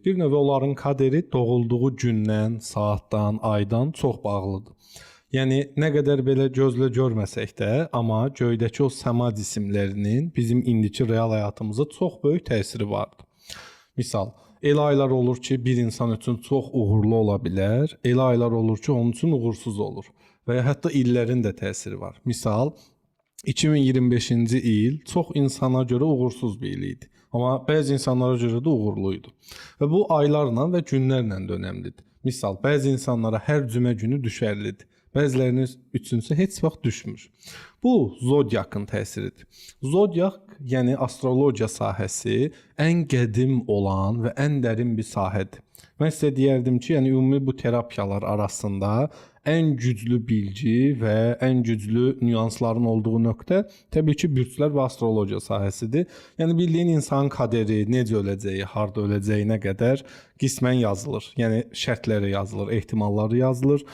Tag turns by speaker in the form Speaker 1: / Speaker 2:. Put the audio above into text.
Speaker 1: Bir növ onların kaderi doğulduğu gündən, saatdan, aydan çox bağlıdır. Yəni nə qədər belə gözlə görməsək də, amma göydəki o səma cisimlərinin bizim indiki real həyatımıza çox böyük təsiri vardır. Misal, elə aylar olur ki, bir insan üçün çox uğurlu ola bilər, elə aylar olur ki, onun üçün uğursuz olur və ya hətta illərin də təsiri var. Misal, 2025-ci il çox insana görə uğursuz bir il idi. Amma bəzi insanlara görə də uğurlu idi. Və bu aylarla və günlərlə də önəmlidir. Misal, bəzi insanlara hər cümə günü düşərlidir. Bəzilərinin üçüncüsü heç vaxt düşmür. Bu, zodyakın təsiridir. Zodyak, yəni astrologiya sahəsi ən qədim olan və ən dərin bir sahədir. Mən sizə deyərdim ki, yəni ümumi bu terapiyalar arasında ən güclü bilgi və ən güclü nüansların olduğu nöqtə təbii ki, bürclər və astrologiya sahəsidir. Yəni bildiyin insanın kaderi, necə öləcəyi, harda öləcəyinə qədər qismən yazılır. Yəni şərtləri yazılır, ehtimalları yazılır.